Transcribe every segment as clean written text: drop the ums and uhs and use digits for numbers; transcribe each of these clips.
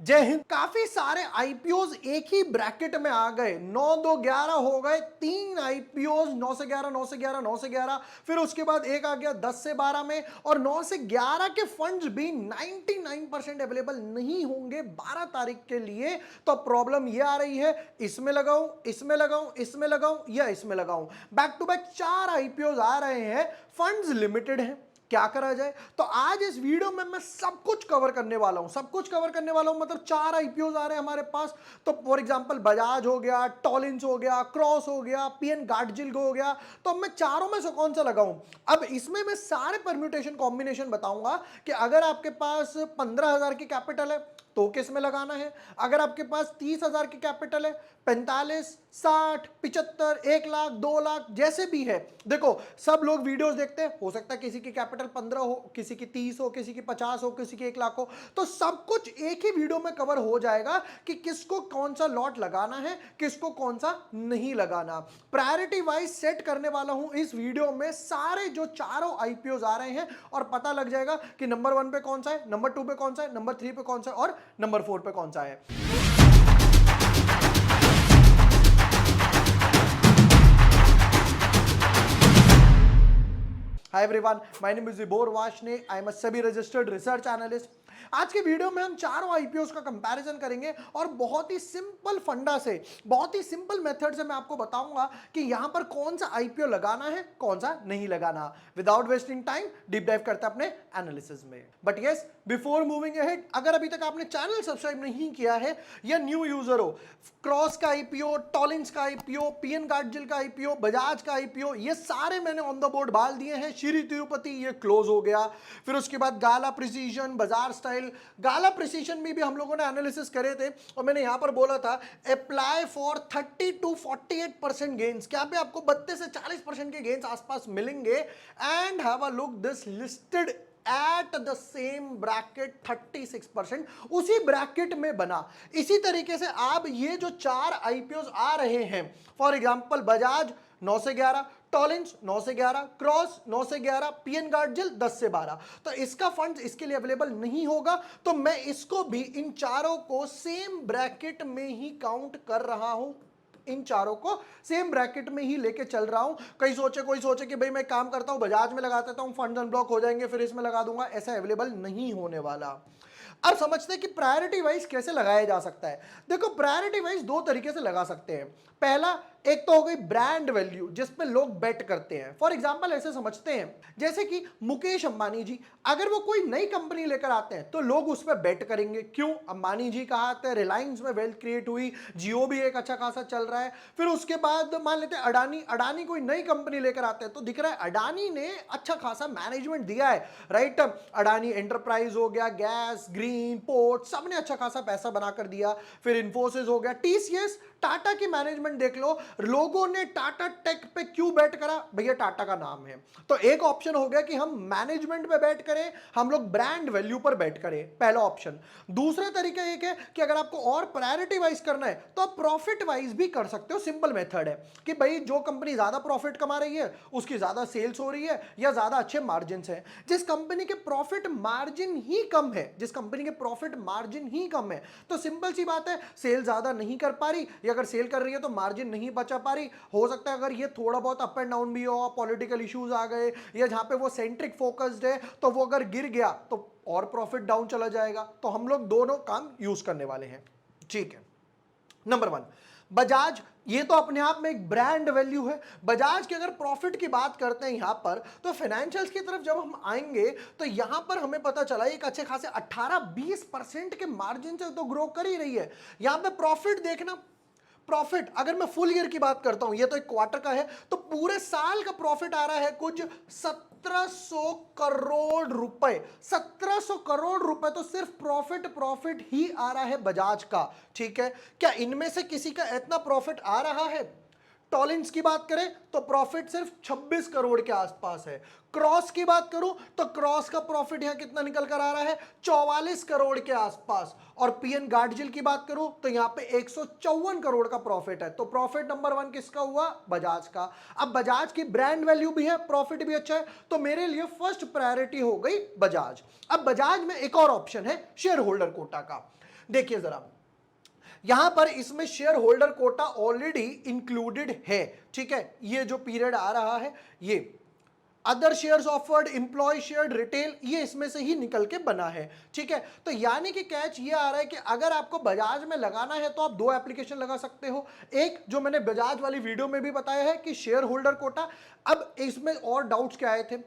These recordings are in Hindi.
जय हिंद। काफी सारे आईपीओज एक ही ब्रैकेट में आ गए, 9 2 11 हो गए। 3 आईपीओज 9 से 11 9 से 11 9 से 11, फिर उसके बाद एक आ गया 10 से 12 में, और 9 से 11 के फंड्स भी 99% अवेलेबल नहीं होंगे 12 तारीख के लिए। तो प्रॉब्लम ये आ रही है, इसमें लगाऊं, इसमें लगाऊं, इसमें लगाऊं या इसमें लगाऊं। बैक टू बैक 4 आईपीओज आ रहे हैं, फंड्स लिमिटेड हैं, क्या करा जाए। तो आज इस वीडियो में मैं सब कुछ कवर करने वाला हूं, सब कुछ कवर करने वाला हूं। मतलब 4 आईपीओज आ रहे हैं हमारे पास। तो फॉर एग्जांपल बजाज हो गया, टॉलिंस हो गया, क्रॉस हो गया, पीएन गार्डजिल हो गया। तो मैं चारों में से कौन सा लगाऊं। अब इसमें मैं सारे परम्यूटेशन कॉम्बिनेशन बताऊंगा कि अगर आपके पास 15,000 की कैपिटल है तो किस में लगाना है, अगर आपके पास 30,000 की कैपिटल है, 45, 60, 75, 1 लाख, 2 लाख, जैसे भी है। देखो सब लोग वीडियोस देखते हैं, हो सकता है किसी की कैपिटल 15 हो, किसी की 30 हो, किसी की 50 हो, किसी की 1 लाख हो। तो सब कुछ एक ही वीडियो में कवर हो जाएगा कि किसको कौन सा लॉट लगाना है, किसको कौन सा नहीं लगाना। प्रायोरिटी वाइज सेट करने वाला हूं इस वीडियो में सारे जो चारों आईपीओज आ रहे हैं, और पता लग जाएगा कि नंबर 1 पे कौन सा है, नंबर 2 पे कौन सा है, नंबर 3 पे कौन सा है और नंबर 4 पे कौन सा है। Hi everyone, my name is Vibhor Vashne. I am a SEBI registered research analyst. आज के वीडियो में हम चारों आईपीओस का कंपैरिजन करेंगे और बहुत ही सिंपल फंडा से, बहुत ही सिंपल मेथड से मैं आपको बताऊंगा कि यहां पर कौन सा आईपीओ लगाना है, कौन सा नहीं लगाना। Without wasting time deep dive करते हैं अपने एनालिसिस में। But yes, before moving ahead, अगर अभी तक आपने चैनल सब्सक्राइब नहीं किया है या न्यू यूजर हो, क्रॉस का आईपीओ, टॉलिंस का आईपीओ, पीएन गार्डजिल का आईपीओ, बजाज का आईपीओ, ये सारे मैंने ऑन द बोर्ड डाल दिए हैं। श्री तिरुपति ये क्लोज हो गया। फिर उसके बाद गाला प्रिसीजन, बाजार स्टाइल, गाला प्रिसीजन में भी हम लोगों ने एनालिसिस करे थे और मैंने यहां पर बोला था अप्लाई फॉर 30 to 48% गेन्स। क्या पे आपको 32 से 40% के गेन्स आसपास मिलेंगे। And have a look this listed at the same bracket 36%, उसी ब्रैकेट में बना। इसी तरीके से आप ये जो 4 आईपीओ आ रहे हैं, फॉर एग्जांपल बजाज 9 से 11, टॉलिंस 9 से 11, क्रॉस 9 से 11, पीएन गार्डजिल 10 से 12, तो इसका फंड्स इसके लिए अवेलेबल नहीं होगा। तो मैं इसको भी, इन चारों को सेम ब्रैकेट में ही काउंट कर रहा हूं, इन चारों को सेम ब्रैकेट में ही लेके चल रहा हूं। कोई सोचे कि भाई मैं काम करता हूं, बजाज में लगा देता हूं, फंड्स अनब्लॉक हो जाएंगे फिर इसमें लगा दूंगा, ऐसा अवेलेबल नहीं होने वाला। अब समझते हैं कि प्रायोरिटी वाइज कैसे लगाया जा सकता है। देखो प्रायोरिटी वाइज 2 तरीके से लगा सकते हैं। पहला, एक तो हो गई ब्रांड वैल्यू जिसपे लोग बेट करते हैं। फॉर एग्जांपल ऐसे समझते हैं जैसे कि मुकेश अंबानी जी, अगर वो कोई नई कंपनी लेकर आते हैं तो लोग उस पर बेट करेंगे। क्यों? अंबानी जी कहा आते हैं, रिलायंस में वेल्थ क्रिएट हुई, जियो भी एक अच्छा खासा चल रहा है। फिर उसके बाद मान लेते हैं अडानी कोई नई कंपनी लेकर आते हैं तो दिख रहा है अडानी ने अच्छा खासा मैनेजमेंट दिया है, राइट। अडानी एंटरप्राइज हो गया, गैस, ग्रीन, पोर्ट, सबने अच्छा खासा पैसा बनाकर दिया। फिर इन्फोसिस हो गया, टीसीएस, टाटा की मैनेजमेंट देख लो। लोगों ने टाटा टेक पे क्यों बैट करा? भैया टाटा का नाम है। तो एक ऑप्शन हो गया कि हम मैनेजमेंट पे बैट करें, हम लोग ब्रांड वैल्यू पर बैट करें, पहला ऑप्शन। दूसरा तरीका एक है कि अगर आपको और प्रायोरिटी वाइज करना है तो आप प्रॉफिट वाइज भी कर सकते हो। सिंपल मेथड है कि भाई जो कंपनी ज्यादा प्रॉफिट कमा रही है, उसकी ज्यादा सेल्स हो रही है या ज्यादा अच्छे मार्जिन है। जिस कंपनी के प्रॉफिट मार्जिन ही कम है, जिस कंपनी के प्रॉफिट मार्जिन ही कम है, तो सिंपल सी बात है, सेल ज्यादा नहीं कर पा रही, या अगर सेल कर रही है तो मार्जिन नहीं बचा पा रही। हो सकता है अगर ये थोड़ा बहुत अप एंड डाउन भी हो, पॉलिटिकल इश्यूज आ गए, या जहां पे वो सेंट्रिक फोकस्ड है तो वो अगर गिर गया तो और प्रॉफिट डाउन चला जाएगा। तो हम लोग दोनों काम यूज करने वाले हैं, ठीक है। नंबर 1 बजाज, ये तो अपने आप में एक ब्रांड वैल्यू है। बजाज की अगर प्रॉफिट की बात करते हैं यहां पर, तो फाइनेंशियल्स की तरफ जब हम आएंगे तो यहां पर हमें पता चला एक अच्छे खासे 18-20% के मार्जिन से तो ग्रो कर ही रही है। यहां पे प्रॉफिट देखना, प्रॉफिट अगर मैं फुल ईयर की बात करता हूं, ये तो एक क्वार्टर का है, तो पूरे साल का प्रॉफिट आ रहा है कुछ 1700 करोड़ रुपए। 1700 करोड़ रुपए तो सिर्फ प्रॉफिट ही आ रहा है बजाज का, ठीक है। क्या इनमें से किसी का इतना प्रॉफिट आ रहा है? टॉलिंस की बात करें तो प्रॉफिट सिर्फ 26 करोड़ के आसपास है। क्रॉस की बात करूं तो क्रॉस का प्रॉफिट यहां कितना निकल कर आ रहा है? 44 करोड़ के आसपास। और पीएन गार्डजिल की बात करूं तो यहां पे 154 करोड़ का प्रॉफिट है। तो प्रॉफिट नंबर 1 किसका हुआ? बजाज का। अब बजाज की ब्रांड वैल्यू भी है, प्रॉफिट भी अच्छा है, तो मेरे लिए फर्स्ट प्रायोरिटी हो गई बजाज। अब बजाज में एक और ऑप्शन है शेयर होल्डर कोटा का। देखिए जरा, यहां पर इसमें share holder quota already included है, ठीक है, ये जो पीरियड आ रहा है, ये other shares offered, employee share, retail, ये इसमें से ही निकल के बना है, ठीक है। तो यानी कि कैच ये आ रहा है कि अगर आपको बजाज में लगाना है तो आप दो एप्लीकेशन लगा सकते हो। एक जो मैंने बजाज वाली वीडियो में भी बताया है कि शेयर होल्डर कोटा। अब इसमें और डाउट्स क्या आए थे,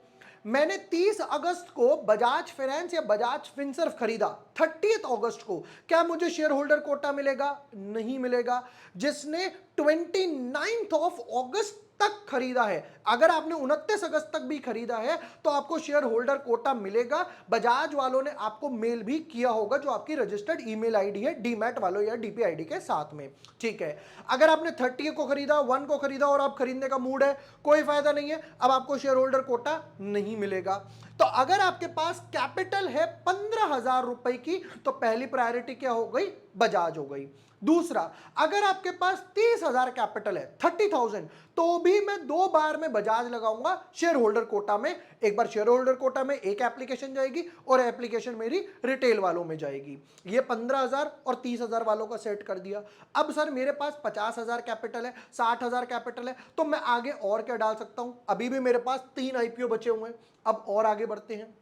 मैंने 30 अगस्त को बजाज फाइनेंस या बजाज फिनसर्व खरीदा, 30 अगस्त को, क्या मुझे शेयर होल्डर कोटा मिलेगा? नहीं मिलेगा। जिसने 29 ऑफ अगस्त तक खरीदा है, अगर आपने 29 अगस्त तक भी खरीदा है तो आपको शेयर होल्डर कोटा मिलेगा। बजाज वालों ने आपको मेल भी किया होगा, जो आपकी रजिस्टर्ड ईमेल आईडी है डीमैट वालों या डीपी आईडी के साथ में, ठीक है। अगर आपने 30 को खरीदा, 1 को खरीदा और आप खरीदने का मूड है, कोई फायदा नहीं है, अब आपको शेयर होल्डर कोटा नहीं मिलेगा। तो अगर आपके पास कैपिटल है 15,000 रुपए की, तो पहली प्रायोरिटी क्या हो गई? बजाज हो गई। दूसरा, अगर आपके पास 30,000 कैपिटल है, 30,000, तो भी मैं 2 बार में बजाज लगाऊंगा शेयर होल्डर कोटा में। एक बार शेयर होल्डर कोटा में एक एप्लीकेशन जाएगी और एप्लीकेशन मेरी रिटेल वालों में जाएगी। ये 15,000 और 30,000 वालों का सेट कर दिया। अब सर मेरे पास 50,000 कैपिटल है, 60,000 कैपिटल है, तो मैं आगे और क्या डाल सकता हूं? अभी भी मेरे पास 3 आईपीओ बचे हुए हैं। अब और आगे बढ़ते हैं।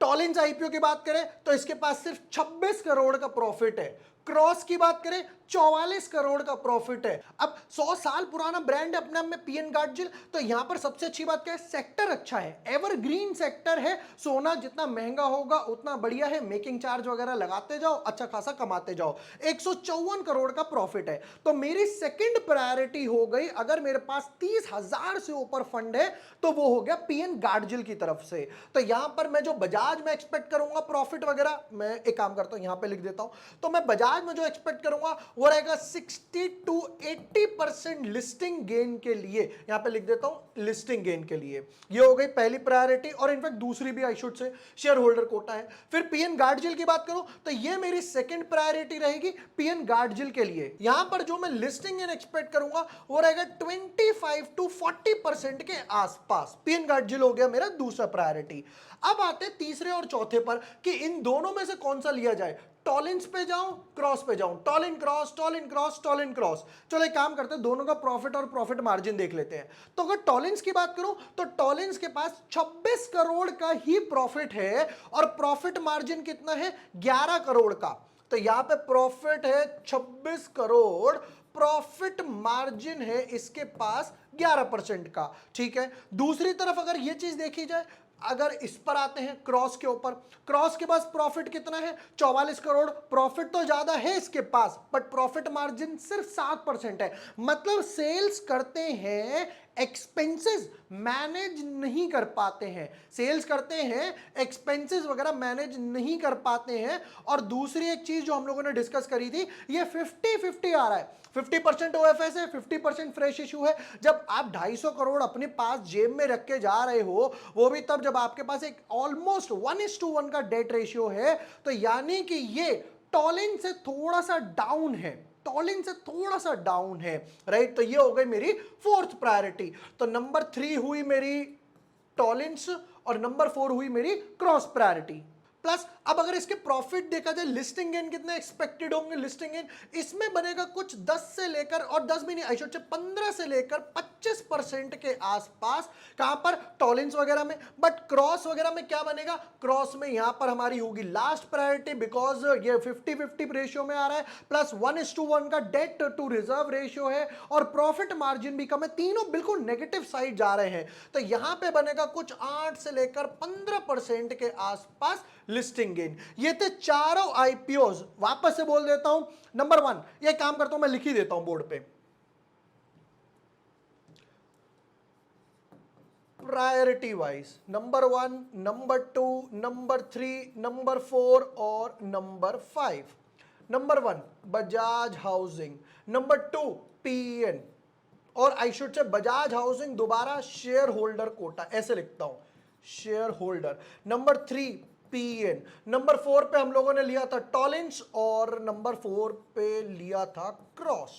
टॉलिन्स आईपीओ की बात करें तो इसके पास सिर्फ 26 करोड़ का प्रॉफिट है। क्रॉस की बात करें 44 करोड़ का प्रॉफिट है। अब 100 साल पुराना ब्रांड है अपने आप में पीएन गार्डजिल। तो यहां पर सबसे अच्छी बात क्या है? सेक्टर अच्छा है, एवरग्रीन सेक्टर है। सोना जितना महंगा होगा उतना बढ़िया है, मेकिंग चार्ज वगैरह लगाते जाओ, अच्छा खासा कमाते जाओ। 154 करोड़ का प्रॉफिट है। तो मेरी सेकंड प्रायोरिटी हो गई, अगर मेरे पास 30,000 से ऊपर फंड है तो वो हो गया पीएन गार्डजिल की तरफ से। तो यहां पर मैं जो बजाज में एक्सपेक्ट करूंगा प्रॉफिट वगैरह, मैं एक काम करता हूं, यहां पे लिख देता हूं। तो मैं बजाज में जो एक्सपेक्ट करूंगा वो रहेगा 60 to 80% लिस्टिंग गेन के लिए। यहां पे लिख देता हूं लिस्टिंग गेन के लिए। ये हो गई पहली प्रायोरिटी, और इनफैक्ट दूसरी भी I should say share holder quota है। फिर पीएन गार्डजिल की बात करूं तो ये मेरी सेकंड प्रायोरिटी रहेगी पीएन गार्डजिल के लिए। यहां पर जो मैं लिस्टिंग गेन एक्सपेक्ट करूंगा वो रहेगा 25 to 40% के आसपास। पीएन गार्डजिल हो गया मेरा दूसरा प्रायोरिटी। अब आते तीसरे और चौथे पर कि इन दोनों में से कौन सा लिया जाए। टॉलिन्स पे जाऊं, क्रॉस पे जाऊं, टॉलिन क्रॉस, टॉलिन क्रॉस, टॉलिन क्रॉस। चलो एक काम करते हैं, दोनों का प्रॉफिट और प्रॉफिट मार्जिन देख लेते हैं। तो अगर टॉलिन्स की बात करूं तो टॉलिन्स के पास 26 करोड़ का ही प्रॉफिट है और प्रॉफिट मार्जिन कितना है? 11 करोड़ का। तो यहां पे प्रॉफिट है 26 करोड़, प्रॉफिट मार्जिन है इसके पास 11% का, ठीक है। दूसरी तरफ अगर यह चीज देखी जाए, अगर इस पर आते हैं क्रॉस के ऊपर, क्रॉस के पास प्रॉफिट कितना है? 44 करोड़। प्रॉफिट तो ज्यादा है इसके पास, बट प्रॉफिट मार्जिन सिर्फ 7% है। मतलब सेल्स करते हैं, एक्सपेंसेस मैनेज नहीं कर पाते हैं। सेल्स करते हैं, एक्सपेंसेस वगैरह मैनेज नहीं कर पाते हैं। और दूसरी एक चीज जो हम लोगों ने डिस्कस करी थी, ये 50-50 आ रहा है। 50% ओएफएस है, 50% फ्रेश इशू है। जब आप 250 करोड़ अपने पास जेब में रख के जा रहे हो, वो भी तब जब आपके पास एक ऑलमोस्ट 1:1 का डेट रेशियो है, तो यानी कि ये टॉलिन से थोड़ा सा डाउन है, टॉलिन से थोड़ा सा डाउन है, राइट। तो ये हो गई मेरी फोर्थ प्रायोरिटी। तो नंबर 3 हुई मेरी टॉलिन्स और नंबर 4 हुई मेरी क्रॉस प्रायोरिटी। प्लस अब अगर इसके प्रॉफिट देखा जाए, लिस्टिंग गेन कितने एक्सपेक्टेड होंगे? लिस्टिंग गेन इसमें बनेगा कुछ 10 से लेकर, और 10 भी नहीं, आई शुड से 15 से लेकर 25% के आसपास। कहां पर? टॉलिन्स वगैरह में। बट क्रॉस वगैरह में क्या बनेगा? क्रॉस में यहां पर हमारी होगी लास्ट प्रायोरिटी, बिकॉज ये 50-50 रेशियो में आ रहा है, प्लस 1:1 का डेट टू रिजर्व रेशियो है, और प्रॉफिट मार्जिन भी कम है। तीनों बिल्कुल नेगेटिव साइड जा रहे हैं। तो यहां पे बनेगा कुछ 8 से लेकर 15% के आसपास लिस्टिंग गेन। ये थे चारों आईपीओज। वापस से बोल देता हूं, नंबर 1, ये काम करता हूं, मैं लिख ही देता हूं बोर्ड पे। Priority wise number 1, number 2, number 3, number 4 और number 5। Number 1 Bajaj housing, number 2 PN, और I should say Bajaj housing दोबारा शेयर होल्डर कोटा, ऐसे लिखता हूं, share holder. Number 3 PN, number 4 पे हम लोगों ने लिया था टॉलिन्स, और नंबर 4 पे लिया था क्रॉस।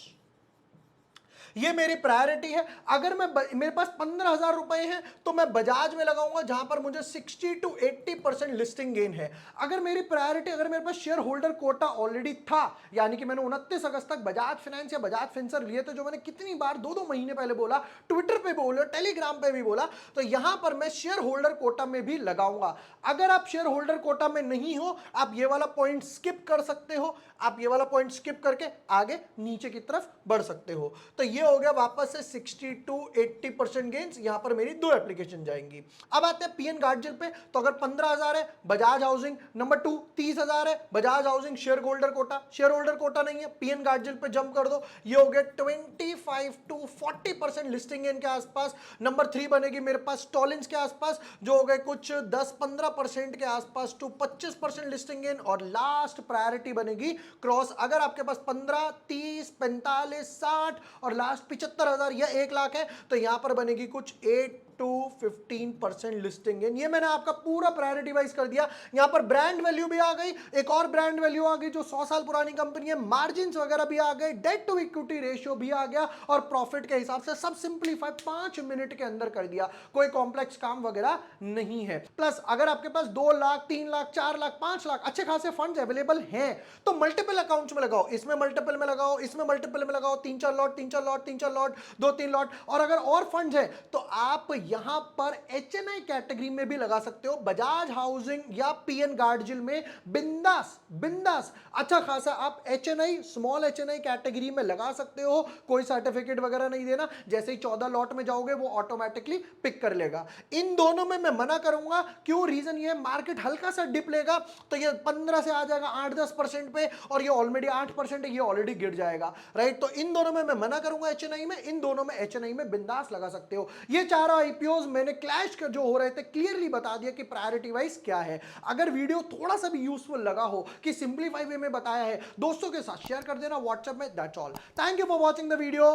ये मेरी प्रायोरिटी है। अगर मेरे पास 15,000 रुपए हैं तो मैं बजाज में लगाऊंगा जहां पर मुझे 60 to 80% लिस्टिंग गेन है। अगर मेरी प्रायोरिटी, अगर मेरे पास शेयर होल्डर कोटा ऑलरेडी था, यानी कि मैंने 29 अगस्त तक बजाज फाइनेंस या बजाज फिंसर लिए थे, जो मैंने कितनी बार 2-2 महीने पहले बोला, ट्विटर पे बोला, टेलीग्राम पे भी बोला, तो यहां पर मैं शेयर होल्डर कोटा में भी लगाऊंगा। अगर आप शेयर होल्डर कोटा में नहीं हो, आप ये वाला पॉइंट स्किप कर सकते हो, आप ये वाला पॉइंट स्किप करके आगे नीचे की तरफ बढ़ सकते हो। तो ये हो गया वापस से 60 to 80% गेन्स, यहां पर मेरी 2 एप्लीकेशन जाएंगी। अब आते हैं पीएन गार्जिल पे। तो अगर 15,000 है बजाज हाउसिंग, नंबर 2 30,000 है Bajaj housing share holder quota, share holder quota नहीं है पीएन गार्जिल पे जंप कर दो। ये हो गया 25 to 40% लिस्टिंग गेन के आसपास। नंबर 3 बनेगी मेरे पास टॉलिंस के आसपास, जो हो गए कुछ 10-15% के आसपास टू 25% लिस्टिंग गेन। और लास्ट प्रायोरिटी बनेगी क्रॉस। अगर आपके पास 15, 30, 45, 60 और लास्ट 75,000 या 1 लाख है, तो यहां पर बनेगी कुछ 8 to 15% लिस्टिंग गेन। ये मैंने आपका पूरा प्रायोरिटी वाइज कर दिया। यहां पर ब्रांड वैल्यू भी आ गई, एक और ब्रांड वैल्यू आ गई जो 100 साल पुरानी कंपनी है, मार्जिन वगैरह भी आ गए, डेट टू इक्विटी रेशियो भी आ गया, और प्रॉफिट के हिसाब से सब सिंपलीफाई 5 मिनट के अंदर कर दिया। कोई कॉम्प्लेक्स काम वगैरह नहीं है। प्लस अगर आपके पास 2 लाख, 3 लाख, 4 लाख, 5 लाख अच्छे खासे फंड्स अवेलेबल हैं, तो मल्टीपल अकाउंट्स में लगाओ, इसमें मल्टीपल में लगाओ, इसमें मल्टीपल में लगाओ, 3-4 लॉट, 3-4 लॉट, 3-4 लॉट, 2-3 लॉट। और अगर और फंड्स है तो आप यहां पर एचएनआई कैटेगरी में भी लगा सकते हो, बजाज हाउसिंग या पीएन गार्जिल में बिंदास बिंदास अच्छा खासा आप एचएनआई, स्मॉल एचएनआई कैटेगरी में लगा सकते हो। कोई सर्टिफिकेट वगैरह नहीं देना, जैसे ही 14 लॉट में जाओगे वो ऑटोमेटिकली पिक कर लेगा। इन दोनों में मैं मना करूंगा, क्यों? रीजन ये, मार्केट हल्का सा डिप लेगा तो ये 15 से आ जाएगा 8-10% पे, और ये ऑलरेडी 8% है, ये ऑलरेडी गिर जाएगा, राइट? तो इन दोनों में मैं मना करूंगा एचएनआई में, इन दोनों में एचएनआई में बिंदास लगा सकते हो। ये चारों आईपीओज मैंने क्लैश कर जो हो रहे थे क्लियरली बता दिया कि प्रायोरिटी वाइज क्या है। अगर वीडियो थोड़ा सा भी यूजफुल लगा हो कि सिंपलीफाई वे में बताया है, दोस्तों के साथ शेयर कर देना व्हाट्सएप में। That's all. Thank you for watching the video.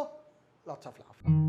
Lots of love.